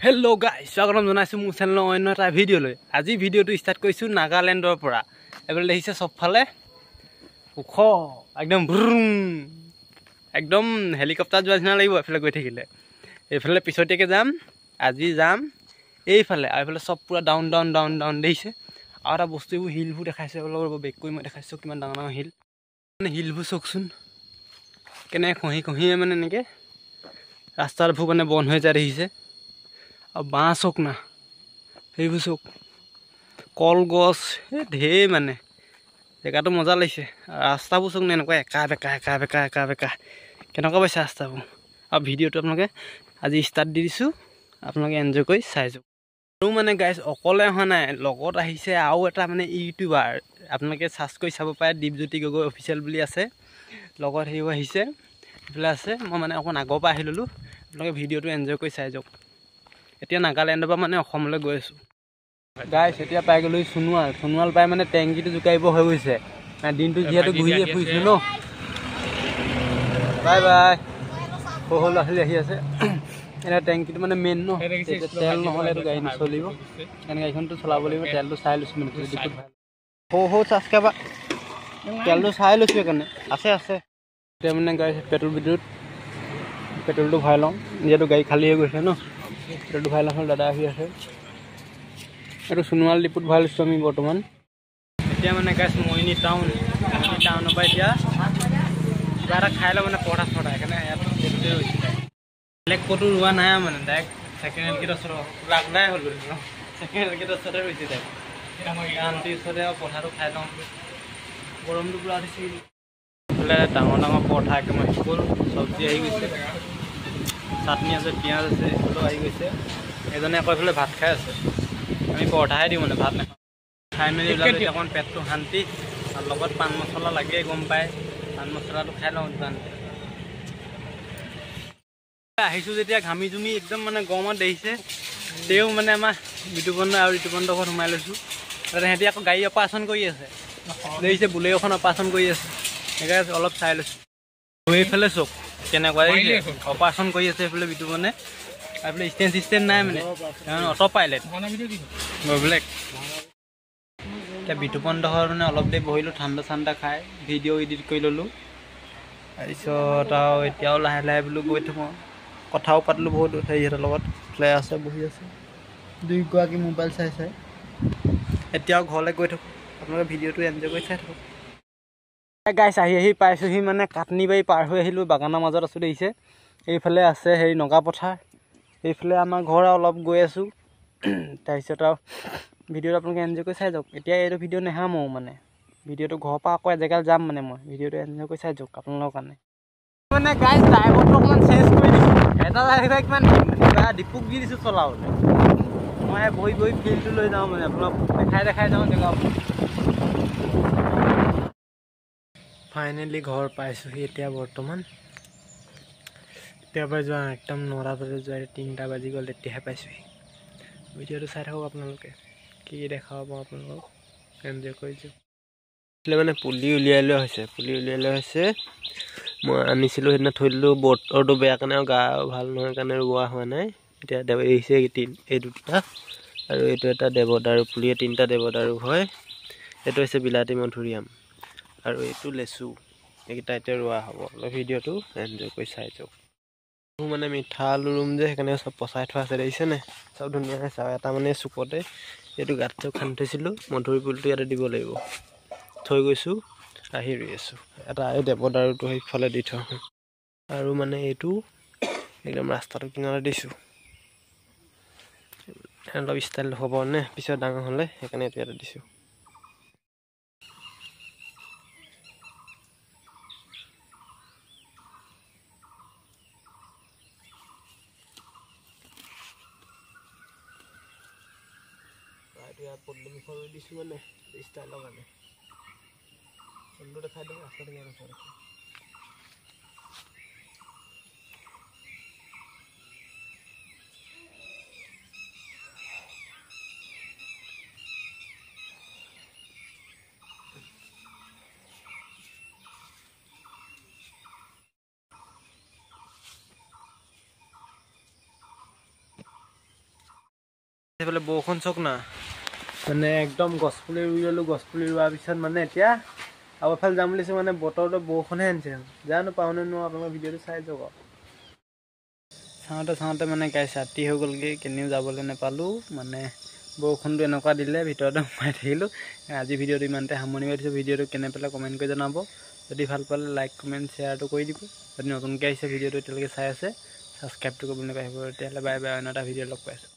Hello' guys, স্বাগতম জনাইছোঁ মোৰ চেনেলৰ অন্য এটা ভিডিঅ'লৈ। আজি ভিডিঅ'টো ষ্টাৰ্ট কৰিছোঁ নাগালেণ্ডৰ পৰা। এইফালে দেখিছে চবফালে ওখ একদম একদম হেলিকপ্টাৰ যোৱাৰ নিচিনা লাগিব এইফালে গৈ থাকিলে। এইফালে পিছতীয়াকৈ যাম, আজি যাম এইফালে, আৰু এইফালে চব পূৰা ডাউন ডাউন ডাউন ডাউন দেখিছে। আৰু এটা বস্তু এইবোৰ হিলবোৰ দেখাইছে, অলপ বেক কৰি মই দেখাইছোঁ কিমান ডাঙৰ ডাঙৰ হিল। মানে হিলবোৰ চাওকচোন কেনেকৈ খহি খহিয়ে মানে এনেকৈ ৰাস্তাবোৰ মানে বন্ধ হৈ যায় দেখিছে। আৰু বাঁহ চক না সেইবোৰ চক, কলগছ ঢেৰ মানে জেগাটো মজা লাগিছে। ৰাস্তাবোৰ চক নে এনেকুৱা একা বেকা কেনেকুৱা পাইছে ৰাস্তাবোৰ। আৰু ভিডিঅ'টো আপোনালোকে আজি ষ্টাৰ্ট দি দিছোঁ, আপোনালোকে এনজয় কৰি চাই যাওক। আৰু মানে গাইজ অকলে অহা নাই, লগত আহিছে আৰু এটা মানে ইউটিউবাৰ, আপোনালোকে চাৰ্চ কৰি চাব পাৰে, দীপজ্যোতি গগৈ অফিচিয়েল বুলি আছে। লগত সেইও আহিছে, এইফালে আছে। মই মানে অকণ আগৰ পৰা আহি ল'লোঁ, আপোনালোকে ভিডিঅ'টো এনজয় কৰি চাই যাওক। এতিয়া নাগালেণ্ডৰ পৰা মানে অসমলৈ গৈ আছোঁ গাইজ। এতিয়া পাই গ'লোঁ সোণোৱাল পাই মানে টেংকিটো জোকাৰিব হৈ গৈছে। দিনটো যিহেতু ঘূৰিয়ে ফুৰিছোঁ ন। Bye bye. সৰু ল'ৰা ছোৱালী আহি আছে। এতিয়া টেংকিটো মানে মেইন ন, তেল নহ'লে এইটো গাড়ী নচলিব। এনে গাড়ীখনটো চলাব লাগিব, তেলটো চাই লৈছোঁ মানে সৰু চাৰ্জকাবা তেলটো চাই লৈছোঁ সেইকাৰণে আছে। এতিয়া মানে গাড়ী পেট্ৰলটো ভৰাই লওঁ, যিহেতু গাড়ী খালী হৈ গৈছে ন। পেট্ৰলটো ভৰাই লওঁ, দাদা আহি আছে। এইটো সোণোৱাল ডিপুত ভৰাই লৈছোঁ আমি বৰ্তমান। এতিয়া মানে গাইছ মৰিনী টাউনৰ পৰা এতিয়া কিবা এটা খাই লওঁ মানে পৰঠা সেইকাৰণে ইয়াত ৰৈছোঁ। বেলেগ ক'তো ৰোৱা নাই মানে, ডাইৰেক্ট ছেকেণ্ড হেণ্ড গেটৰ ওচৰত লাগাই হ'লোঁ ছেকেণ্ড হেণ্ড গেটৰ ওচৰতে ৰৈছোঁ। আন্টিৰ ওচৰতে আৰু পৰঠাটো খাই লওঁ। গৰমটো পূৰা দিছে। এইফালে ডাঙৰ ডাঙৰ পৰঠা একদম আহি গ'ল, চব্জি আহি গৈছে, চাটনি আছে, পিঁয়াজ আছে, এইফালেও আহি গৈছে। এজনে আকৌ এইফালে ভাত খাই আছে। আমি পৰঠাহে দিওঁ মানে, ভাত নাখাওঁ। খাই মেলি ওলালোঁ এতিয়া অকণমান পেটটো শান্তি, আৰু লগত পাণ মছলা লাগেই গম পায়। পাণ মছলাটো খাই লওঁ দোকানতে। আহিছোঁ যেতিয়া ঘামি জুমি একদম মানে গৰমত দেখিছে। তেওঁ মানে আমাৰ বিতুপন আৰু ঋতুপন ঘৰত সোমাই লৈছোঁ। সিহঁতি আকৌ গাড়ী অপাৰেশ্যন কৰি আছে, দেখিছে বুলেৰোখন অপাৰেশ্যন কৰি আছে, সেইকাৰণে অলপ চাই লৈছোঁ। এইফালে চক কেনেকুৱা অপাৰেশ্যন কৰি আছে এইফালে বিতুপনে। এইফালে ষ্টেণ্ড নাই মানে, অট' পাইলট বেলেগ। এতিয়া বিতুপন ঘৰত মানে অলপ দেৰি বহিলোঁ, ঠাণ্ডা খাই ভিডিঅ' এডিট কৰি ল'লোঁ। তাৰপিছত আৰু এতিয়াও লাহে লাহে বোলো গৈ থাকোঁ, কথাও পাতিলোঁ বহুত হেৰিহঁতৰ লগত। আছে বহি আছে দুয়োগৰাকী মোবাইল চাই এতিয়াও ঘৰলৈ গৈ থাকোঁ। আপোনালোকে ভিডিঅ'টো এনজয় কৰি চাই থাকক। গাইছ আহি পাইছোঁহি মানে কাটনি বাৰী পাৰ হৈ আহিলোঁ, বাগানৰ মাজত আছোঁ দেখিছে। এইফালে আছে হেৰি নগা পথাৰ, এইফালে আমাৰ ঘৰ আৰু অলপ গৈ আছোঁ। তাৰপিছত আৰু ভিডিঅ'টো আপোনালোকে এনজয় কৰি চাই যাওক। এতিয়া এইটো ভিডিঅ' নেহামোঁ মানে, ভিডিঅ'টো ঘৰৰ পৰা আকৌ এজেগাত যাম মানে, মই ভিডিঅ'টো এনজয় কৰি চাই যাওক আপোনালোকৰ কাৰণে। মানে গাইছ ড্ৰাইভাৰটো অকণমান চেঞ্জ কৰি দিছোঁ, এটা ড্ৰাইভাৰ কিমান কিবা ডিপুক দি দিছোঁ চলাবলৈ। মই বহি ফিল্ডটো লৈ যাওঁ মানে, আপোনাক দেখাই যাওঁ জেগা। ফাইনেলি ঘৰ পাইছোঁহি এতিয়া বৰ্তমান। তেতিয়াৰ পৰা যোৱা একদম 9টা বজাত যোৱা 3টা বাজি গ'ল, তেতিয়াহে পাইছোঁহি। ভিডিঅ'টো চাই থাকক আপোনালোকে, কি দেখাব পাওঁ আপোনালোকক এনজয় কৰি যাওক। মানে পুলি উলিয়াই লোৱা হৈছে। মই আনিছিলোঁ সেইদিনা থৈ দিলোঁ, বতৰটো বেয়া কাৰণে আৰু গা ভাল নহয় কাৰণে ৰোৱা হোৱা নাই। এতিয়া এৰিছে এই দুটা, আৰু এইটো এটা দেৱদাৰু পুলি, 3টা দেৱদাৰু হয়। এইটো হৈছে বিলাতী মধুৰিআম, আৰু এইটো লেচু। এইকেইটা এতিয়া ৰোৱা হ'ব। ভিডিঅ'টো এনজয় কৰি চাই যাওক। মোৰ মানে মিঠা আলু ৰুম যে, সেইকাৰণে চব পচাই থোৱা আছে দেখিছেনে, চব ধুনীয়া হৈছে। আৰু এটা মানে চুকতে এইটো গাঁতটো খান্দি থৈছিলোঁ, মধুৰি পুলিটো ইয়াতে দিব লাগিব। থৈ গৈছোঁ, আহি ৰৈ আছোঁ। এটা এই দেৱদাৰুটো সেইফালে দি থোৱা হয়, আৰু মানে এইটো একদম ৰাস্তাটো কিনাৰতে দিছোঁ। অলপ ষ্টাইল হ'ব নে পিছত ডাঙৰ হ'লে, সেইকাৰণে এইটো ইয়াতে দিছোঁ। পদুমখন ৰুই দিছোঁ মানে ষ্টাইলৰ কাৰণে। দেখাই দিওঁ ৰাস্তাটো কেনেকুৱা দেখোঁ। এইফালে বৰষুণ চক না মানে একদম গছপুলি ৰুই ল'লোঁ গছপুলি ৰোৱাৰ পিছত মানে এতিয়া আৰু এফালে যাম বুলিছোঁ মানে বতৰটো বৰষুণহে আনিছে জানো পাওঁনে নোৱাৰোঁ আপোনালোকৰ ভিডিঅ'টো চাই যাওক চাওঁতে মানে গাইছ ৰাতি হৈ গ'লগৈ কেনিও যাবলৈ নাপালোঁ মানে বৰষুণটো এনেকুৱা দিলে ভিতৰতে সোমাই থাকিলোঁ আজি ভিডিঅ'টো ইমানতে সামৰণি মাৰিছোঁ ভিডিঅ'টো কেনে পেলাই কমেণ্ট কৰি জনাব যদি ভাল পালে লাইক কমেণ্ট শ্বেয়াৰটো কৰি দিব যদি নতুনকৈ আহিছে ভিডিঅ'টো এতিয়ালৈকে চাই আছে ছাবস্ক্ৰাইবটো কৰিবলৈ নাপাহৰিব তেতিয়াহ'লে বাই বাই অন্য এটা ভিডিঅ' লগ পাইছোঁ